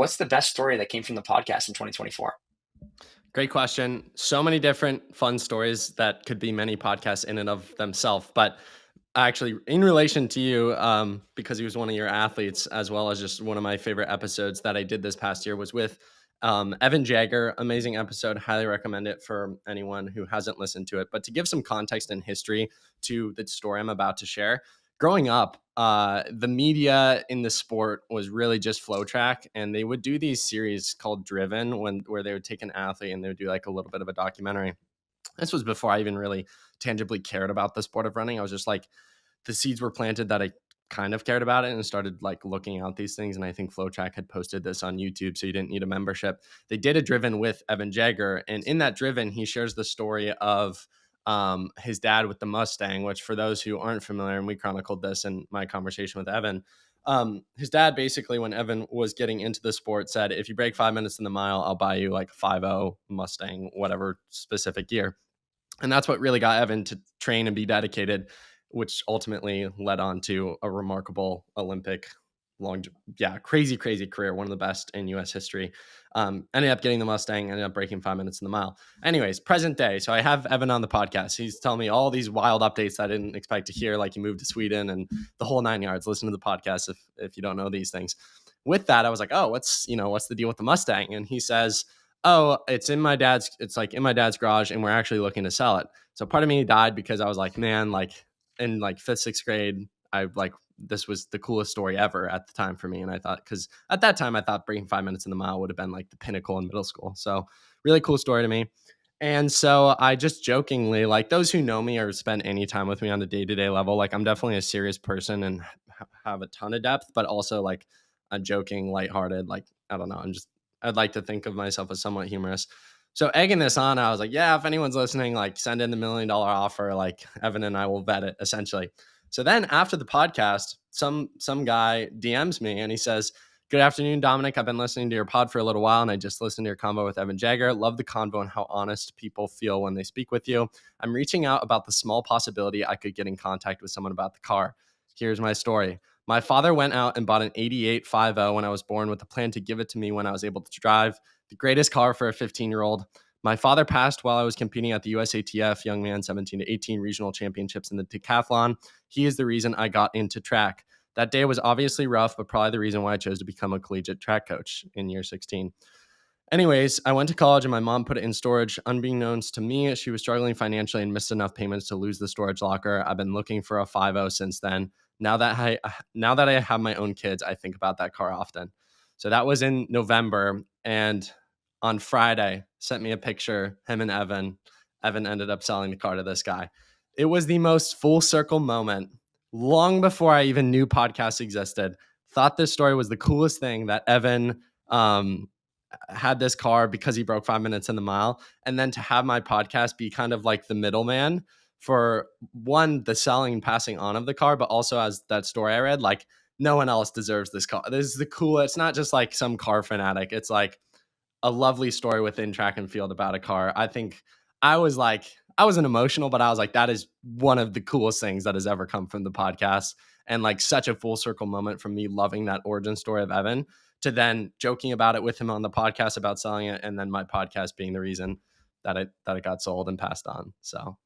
what's the best story that came from the podcast in 2024? Great question. So many different fun stories that could be many podcasts in and of themselves. But actually, in relation to you, because he was one of your athletes, as well as just one of my favorite episodes that I did this past year was with Evan Jager. Amazing episode. Highly recommend it for anyone who hasn't listened to it. But to give some context and history to the story I'm about to share, growing up, the media in the sport was really just flow track, and they would do these series called Driven where they would take an athlete and they would do like a little bit of a documentary. This was before I even really tangibly cared about the sport of running. I was just like, the seeds were planted that I kind of cared about it and started like looking out these things. And I think FlowTrack had posted this on YouTube, so you didn't need a membership. They did a Driven with Evan Jager, and in that Driven, he shares the story of his dad with the Mustang, which for those who aren't familiar, and we chronicled this in my conversation with Evan, his dad basically, when Evan was getting into the sport, said, if you break 5 minutes in the mile, I'll buy you like a 5.0 Mustang, whatever specific year. And that's what really got Evan to train and be dedicated, which ultimately led on to a remarkable Olympic crazy career, one of the best in U.S. history. Ended up getting the Mustang, ended up breaking 5 minutes in the mile. Anyways, present day. So I have Evan on the podcast. He's telling me all these wild updates I didn't expect to hear, like he moved to Sweden and the whole 9 yards. Listen to the podcast if you don't know these things. With that, I was like, oh, what's the deal with the Mustang? And he says, oh, it's in my dad's garage, and we're actually looking to sell it. So part of me died because I was like, man, like in like 5th, 6th grade, this was the coolest story ever at the time for me. And I thought, because at that time I thought breaking 5 minutes in the mile would have been like the pinnacle in middle school. So really cool story to me. And so I just jokingly, like those who know me or spend any time with me on the day-to-day level, like I'm definitely a serious person and have a ton of depth, but also like a joking, lighthearted, like, I don't know. I'd like to think of myself as somewhat humorous. So egging this on, I was like, yeah, if anyone's listening, like send in the $1 million offer, like Evan and I will vet it essentially. So then after the podcast, some guy DMs me and he says, good afternoon, Dominic. I've been listening to your pod for a little while and I just listened to your convo with Evan Jager. Love the convo and how honest people feel when they speak with you. I'm reaching out about the small possibility I could get in contact with someone about the car. Here's my story. My father went out and bought an 88 5.0 when I was born with a plan to give it to me when I was able to drive. The greatest car for a 15-year-old. My father passed while I was competing at the USATF Young Man 17 to 18 regional championships in the decathlon. He is the reason I got into track. That day was obviously rough, but probably the reason why I chose to become a collegiate track coach in year 16. Anyways, I went to college and my mom put it in storage. Unbeknownst to me, she was struggling financially and missed enough payments to lose the storage locker. I've been looking for a 5.0 since then. Now that I have my own kids, I think about that car often. So that was in November, and on Friday, sent me a picture, him and Evan. Evan ended up selling the car to this guy. It was the most full circle moment. Long before I even knew podcasts existed, thought this story was the coolest thing, that Evan had this car because he broke 5 minutes in the mile. And then to have my podcast be kind of like the middleman for one, the selling and passing on of the car, but also as that story I read, like no one else deserves this car. This is the coolest. It's not just like some car fanatic. It's like a lovely story within track and field about a car. I think I wasn't emotional, but I was like, that is one of the coolest things that has ever come from the podcast. And like such a full circle moment from me loving that origin story of Evan to then joking about it with him on the podcast about selling it. And then my podcast being the reason that it got sold and passed on. So